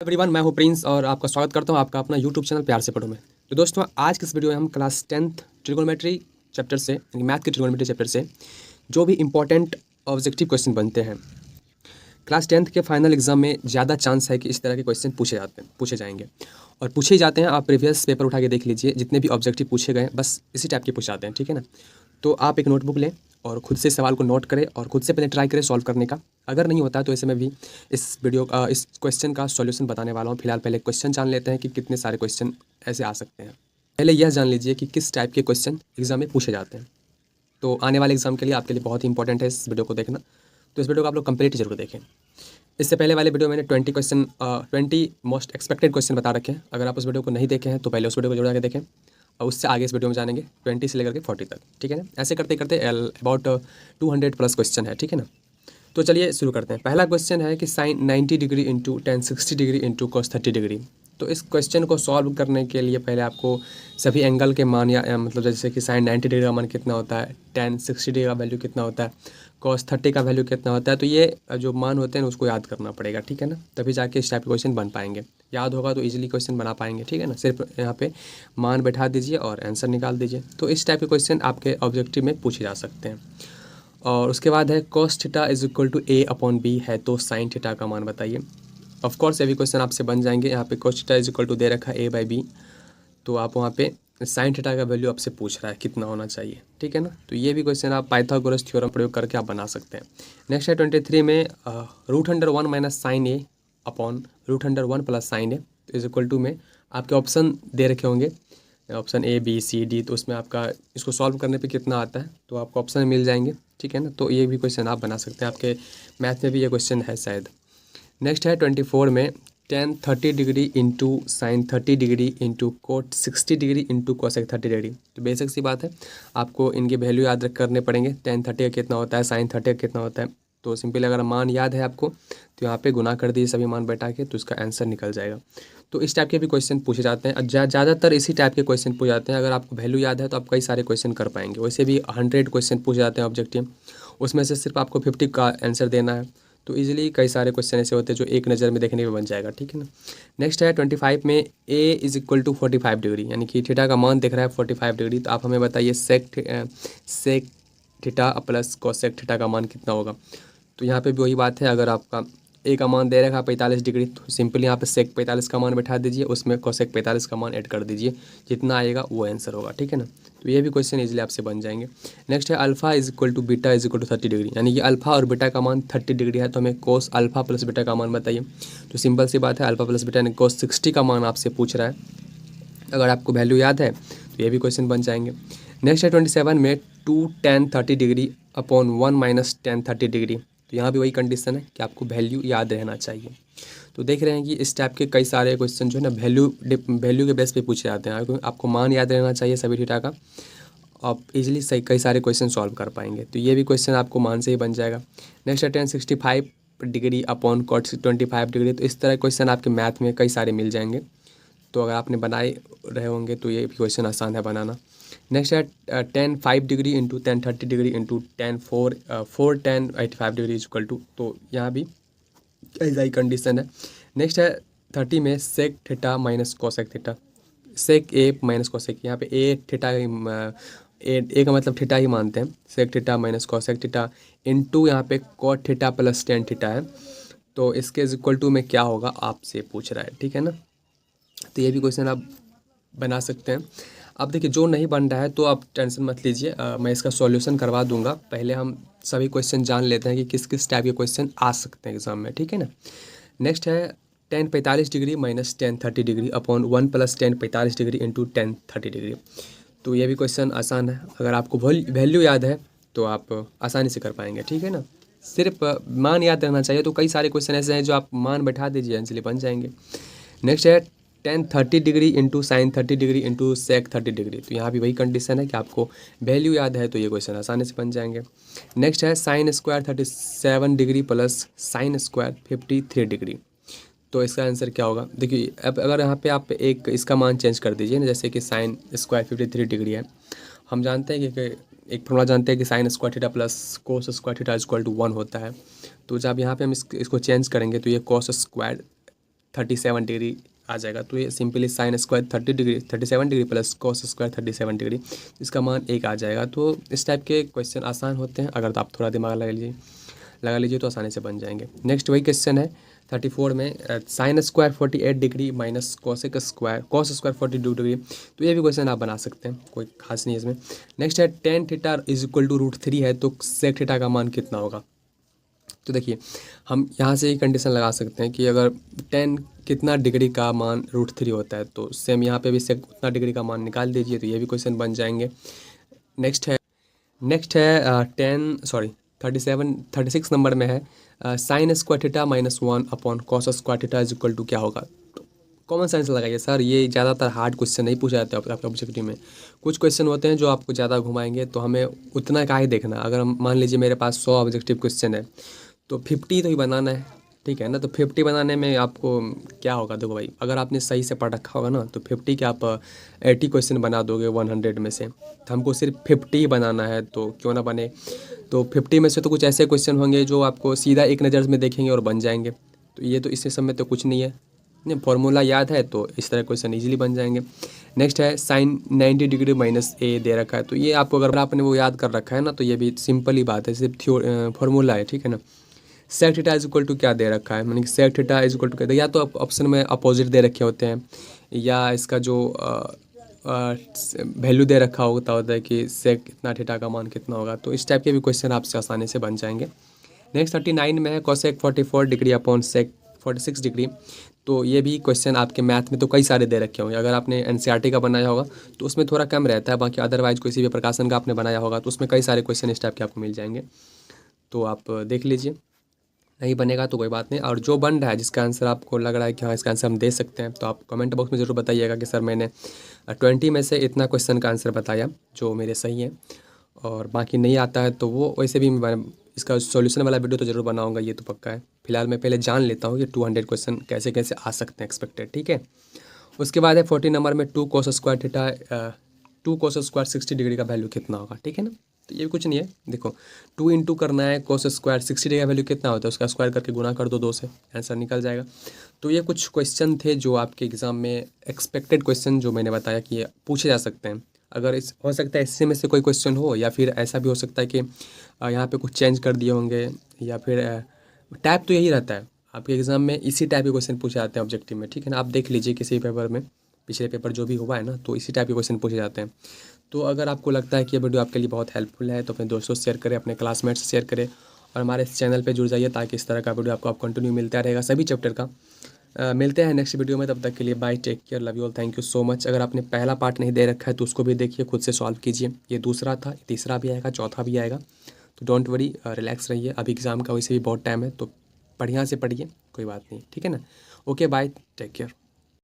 Everyone, मैं हूं Prince और आपका स्वागत करता हूं आपका अपना यूट्यूब चैनल प्यार से पढ़ो में। तो दोस्तों, आज की इस वीडियो में हम क्लास 10th ट्रिगोनोमेट्री चैप्टर से, यानी मैथ के ट्रिगोनोमेट्री चैप्टर से जो भी इंपॉर्टेंट ऑब्जेक्टिव क्वेश्चन बनते हैं, क्लास 10th के फाइनल एग्जाम में ज़्यादा चांस है कि इस तरह के क्वेश्चन पूछे जाएंगे और पूछे ही जाते हैं। आप प्रीवियस पेपर उठा के देख लीजिए, जितने भी ऑब्जेक्टिव पूछे गए बस इसी टाइप के पूछे जाते हैं, ठीक है ना। तो आप एक नोटबुक लें और खुद से सवाल को नोट करें और खुद से पहले ट्राई करें सॉल्व करने का। अगर नहीं होता है तो ऐसे में भी इस क्वेश्चन का सॉल्यूशन बताने वाला हूँ। फिलहाल पहले क्वेश्चन जान लेते हैं कि कितने सारे क्वेश्चन ऐसे आ सकते हैं। पहले यह जान लीजिए कि किस टाइप के क्वेश्चन एग्जाम में पूछे जाते हैं। तो आने वाले एग्जाम के लिए आपके लिए बहुत ही इंपॉर्टेंट है इस वीडियो को देखना। तो इस वीडियो को आप लोग कंप्लीट जरूर देखें। इससे पहले वाले वीडियो में मैंने 20 मोस्ट एक्सपेक्टेड क्वेश्चन बता रखे हैं। अगर आप उस वीडियो को नहीं देखे हैं तो पहले उस वीडियो को जरूर आके देखें और उससे आगे इस वीडियो में जानेंगे 20 से लेकर के 40 तक, ठीक है ना। ऐसे करते करते अबाउट 200 प्लस क्वेश्चन है, ठीक है ना। तो चलिए शुरू करते हैं। पहला क्वेश्चन है कि sine 90 degree into tan 60 degree into cos 30 degree. तो इस क्वेश्चन को सॉल्व करने के लिए पहले आपको सभी एंगल के मान या मतलब जैसे कि साइन 90 डिग्री का मान कितना होता है, टेन 60 डिग्री का वैल्यू कितना होता है, कॉस 30 का वैल्यू कितना होता है। तो ये जो मान होते हैं उसको याद करना पड़ेगा, ठीक है ना। तभी जाके इस टाइप के क्वेश्चन बन पाएंगे। याद होगा तो इजीली क्वेश्चन बना पाएंगे, ठीक है ना। सिर्फ यहाँ पे मान बैठा दीजिए और आंसर निकाल दीजिए। तो इस टाइप के क्वेश्चन आपके ऑब्जेक्टिव में पूछे जा सकते हैं। और उसके बाद है cos theta is equal to a upon b है तो साइन थीटा का मान बताइए। ऑफकोर्स ये भी क्वेश्चन आपसे बन जाएंगे। यहाँ पे cos theta is equal to दे रखा है ए बाई बी, तो आप वहाँ पे साइन थीटा का वैल्यू आपसे पूछ रहा है कितना होना चाहिए, ठीक है ना। तो ये भी क्वेश्चन आप पाइथागोरस थ्योरम प्रयोग करके आप बना सकते हैं। नेक्स्ट है 23 में √1 minus sine a upon √1 plus sine a is equal to में आपके ऑप्शन दे रखे होंगे, option A B C D. तो उसमें आपका इसको सॉल्व करने पे कितना आता है तो आपको ऑप्शन मिल जाएंगे, ठीक है ना। तो ये भी क्वेश्चन आप बना सकते हैं, आपके मैथ में भी ये क्वेश्चन है शायद। नेक्स्ट है 24 में ten 30 degree into sine 30 degree into coat 60 degree into cosec 30 degree. तो बेसिक सी बात है, आपको इनके वैल्यू याद करने पड़ेंगे। टेन 30 का कितना होता है, साइन 30 का कितना होता है। तो सिंपली अगर मान याद है आपको तो यहाँ पे गुना कर दीजिए सभी मान बैठा के, तो इसका आंसर निकल जाएगा। तो इस टाइप के भी क्वेश्चन पूछे जाते हैं। ज़्यादातर इसी टाइप के क्वेश्चन पूछे जाते हैं। अगर आपको वैल्यू याद है तो आप कई सारे क्वेश्चन कर पाएंगे। वैसे भी 100 क्वेश्चन पूछे जाते हैं ऑब्जेक्टिव, उसमें से सिर्फ आपको 50 का आंसर देना है। तो इजीली कई सारे क्वेश्चन ऐसे होते हैं जो एक नज़र में देखने में बन जाएगा, ठीक है ना। नेक्स्ट है 25 में ए इज इक्वल टू 45 डिग्री, यानी कि थीटा का मान दिख रहा है 45 डिग्री। तो आप हमें बताइए sec theta plus cosec theta का मान कितना होगा। तो यहाँ पे भी वही बात है, अगर आपका ए का मान दे रखा है 45 डिग्री तो सिंपली यहाँ पे सेक 45 का मान बैठा दीजिए, उसमें कोसेक 45 का मान ऐड कर दीजिए, जितना आएगा वो आंसर होगा, ठीक है ना। तो ये भी क्वेश्चन इजीली आपसे बन जाएंगे। नेक्स्ट है alpha is equal to beta is equal to 30 degree, यानी कि अल्फा और बीटा का मान 30 डिग्री है तो हमें कोस अल्फा प्लस बीटा का मान बताइए। तो सिंपल सी बात है, अल्फा प्लस बीटा यानी कोस 60 का मान आपसे पूछ रहा है। अगर आपको वैल्यू याद है तो ये भी क्वेश्चन बन जाएंगे। नेक्स्ट है 27 में 2 tan 30 degree upon 1 minus tan 30 degree. तो यहाँ भी वही कंडीशन है कि आपको वैल्यू याद रहना चाहिए। तो देख रहे हैं कि इस टाइप के कई सारे क्वेश्चन जो है ना वैल्यू के बेस पे पूछे जाते हैं। आपको मान याद रहना चाहिए सभी थीटा का, आप इजीली सही कई सारे क्वेश्चन सॉल्व कर पाएंगे। तो ये भी क्वेश्चन आपको मान से ही बन जाएगा। नेक्स्ट है 1065 डिग्री अपॉन कॉट 25 डिग्री। तो इस तरह क्वेश्चन आपके मैथ में कई सारे मिल जाएंगे। तो अगर आपने बनाए रहे होंगे तो ये भी क्वेश्चन आसान है बनाना। नेक्स्ट है 10 5 degree into 10 30 degree into 4 10 85 degree equal to. तो यहाँ भी ऐसा ही कंडीशन है। नेक्स्ट है 30 में sec theta minus cosec theta, sec A minus cosec. यहाँ पे ए थीटा ए का मतलब थीटा ही मानते हैं, sec theta minus cosec theta into यहाँ पे cot theta plus tan theta है। तो इसके इक्वल टू में क्या होगा आपसे पूछ रहा है, ठीक है ना। तो ये भी क्वेश्चन आप बना सकते हैं। अब देखिए, जो नहीं बन रहा है तो आप टेंशन मत लीजिए, मैं इसका सॉल्यूशन करवा दूंगा। पहले हम सभी क्वेश्चन जान लेते हैं कि किस किस टाइप के क्वेश्चन आ सकते हैं एग्जाम में, ठीक है ना। नेक्स्ट है 10 45 degree minus 10 30 degree upon 1 plus 10 45 degree into 10 30 degree. तो ये भी क्वेश्चन आसान है। अगर आपको वैल्यू याद है तो आप आसानी से कर पाएंगे, ठीक है ना। सिर्फ मान याद रहना चाहिए। तो कई सारे क्वेश्चन ऐसे हैं जो आप मान बैठा दीजिए इसलिए बन जाएंगे। नेक्स्ट है 10 30 degree into sine 30 degree into sec 30 degree. तो यहाँ भी वही कंडीशन है कि आपको वैल्यू याद है तो ये क्वेश्चन आसानी से बन जाएंगे। नेक्स्ट है sine square 37 degree plus sine square 53 degree. तो इसका आंसर क्या होगा, देखिए अब अगर यहाँ पे आप एक इसका मान चेंज कर दीजिए ना, जैसे कि साइन स्क्वायर 53 डिग्री है। हम जानते हैं कि एक फॉर्मूला जानते हैं कि sine square theta plus cos square theta equal to 1 होता है। तो जब यहाँ पे हम इसको चेंज करेंगे तो ये कोस स्क्वायर 37 डिग्री आ जाएगा। तो ये simply sine square 37 degree plus cos square 37 degree, इसका मान 1 आ जाएगा। तो इस टाइप के क्वेश्चन आसान होते हैं, अगर आप थोड़ा दिमाग लगा लीजिए तो आसानी से बन जाएंगे। नेक्स्ट वही क्वेश्चन है 34 में, sine square 48 degree minus cosec square cos square 42 degree. तो ये भी क्वेश्चन आप बना सकते हैं, कोई खास नहीं है इसमें। नेक्स्ट है tan theta is equal to √3 है तो सेक थीटा का मान कितना होगा। तो देखिए हम यहाँ से ही कंडीशन लगा सकते हैं कि अगर 10 कितना डिग्री का मान √3 होता है, तो सेम यहाँ पे भी सेक उतना डिग्री का मान निकाल दीजिए, तो ये भी क्वेश्चन बन जाएंगे। नेक्स्ट है 36 नंबर में है sine square theta -1 upon cos square theta is equal to क्या होगा। तो कॉमन सेंस लगाइए सर, ये ज़्यादातर हार्ड क्वेश्चन नहीं पूछा जाता है आपके ऑब्जेक्टिव में। कुछ क्वेश्चन होते हैं जो आपको ज़्यादा घुमाएंगे, तो हमें उतना का ही देखना। अगर हम मान लीजिए मेरे पास 100 ऑब्जेक्टिव क्वेश्चन है तो 50 तो ही बनाना है, ठीक है ना। तो 50 बनाने में आपको क्या होगा, देखो भाई, अगर आपने सही से पढ़ रखा होगा ना तो 50 के आप 80 क्वेश्चन बना दोगे 100 में से। तो हमको सिर्फ 50 ही बनाना है, तो क्यों ना बने। तो 50 में से तो कुछ ऐसे क्वेश्चन होंगे जो आपको सीधा एक नज़र में देखेंगे और बन जाएंगे। तो ये तो इससे समय तो कुछ नहीं है, नहीं फॉर्मूला याद है तो इस तरह क्वेश्चन इजीली बन जाएंगे। नेक्स्ट है साइन 90 डिग्री माइनस ए दे रखा है, तो ये आपको अगर आपने वो याद कर रखा है ना तो ये भी सिंपल ही बात है, सिर्फ फॉर्मूला है, ठीक है ना। Sec theta is equal to क्या दे रखा है, मैंने sec theta is equal to क्या, या तो ऑप्शन में अपोजिट दे रखे होते हैं, या इसका जो वैल्यू दे रखा होता है कि सेक कितना थीटा का मान कितना होगा। तो इस टाइप के भी क्वेश्चन आपसे आसानी से बन जाएंगे। नेक्स्ट 39 में है cosec 44 degree upon sec 46 degree. तो ये भी क्वेश्चन आपके मैथ में तो कई सारे दे रखे होंगे। अगर आपने एनसीईआरटी का बनाया होगा तो उसमें थोड़ा कम रहता है, बाकी अदरवाइज किसी भी प्रकाशन का आपने बनाया होगा तो उसमें कई सारे क्वेश्चन इस टाइप के आपको मिल जाएंगे। तो आप देख लीजिए, नहीं बनेगा तो कोई बात नहीं। और जो बन रहा है जिसका आंसर आपको लग रहा है कि हाँ इसका आंसर हम दे सकते हैं, तो आप कमेंट बॉक्स में ज़रूर बताइएगा कि सर मैंने 20 में से इतना क्वेश्चन का आंसर बताया जो मेरे सही है, और बाकी नहीं आता है तो वो वैसे भी मैं इसका सॉल्यूशन वाला वीडियो तो ज़रूर बनाऊंगा, ये तो पक्का है। फिलहाल मैं पहले जान लेता हूँ कि 200 क्वेश्चन कैसे कैसे आ सकते हैं एक्सपेक्टेड, ठीक है। उसके बाद है 40 नंबर में 2 cos square theta 2 cos square 60 degree का वैल्यू कितना होगा, ठीक है ना। तो ये भी कुछ नहीं है, देखो 2 इंटू करना है, cos स्क्वायर 60 डिग्री का वैल्यू कितना होता है उसका स्क्वायर करके गुना कर दो 2 से, आंसर निकल जाएगा। तो ये कुछ क्वेश्चन थे जो आपके एग्ज़ाम में एक्सपेक्टेड क्वेश्चन जो मैंने बताया कि ये पूछे जा सकते हैं। अगर इस हो सकता है इससे में से कोई क्वेश्चन हो, या फिर ऐसा भी हो सकता है कि यहाँ पे कुछ चेंज कर दिए होंगे, या फिर टाइप तो यही रहता है आपके एग्ज़ाम में, इसी टाइप के क्वेश्चन पूछे जाते हैं ऑब्जेक्टिव में, ठीक है ना। आप देख लीजिए किसी पेपर में, पिछले पेपर जो भी हुआ है ना, तो इसी टाइप के क्वेश्चन पूछे जाते हैं। तो अगर आपको लगता है कि ये वीडियो आपके लिए बहुत हेल्पफुल है तो अपने दोस्तों से शेयर करें, अपने क्लासमेट्स से शेयर करें, और हमारे इस चैनल पे जुड़ जाइए ताकि इस तरह का वीडियो आपको कंटिन्यू मिलता रहेगा सभी चैप्टर का। मिलते हैं नेक्स्ट वीडियो में, तब तक के लिए bye, take care, love you all, thank you so much. अगर आपने पहला पार्ट नहीं दे रखा है तो उसको भी देखिए, खुद से सॉल्व कीजिए। ये दूसरा था, तीसरा भी आएगा, चौथा भी आएगा, तो डोंट वरी, रिलैक्स रहिए। अभी एग्ज़ाम का वैसे भी बहुत टाइम है, तो बढ़िया से पढ़िए, कोई बात नहीं, ठीक है ना। Okay bye, take care.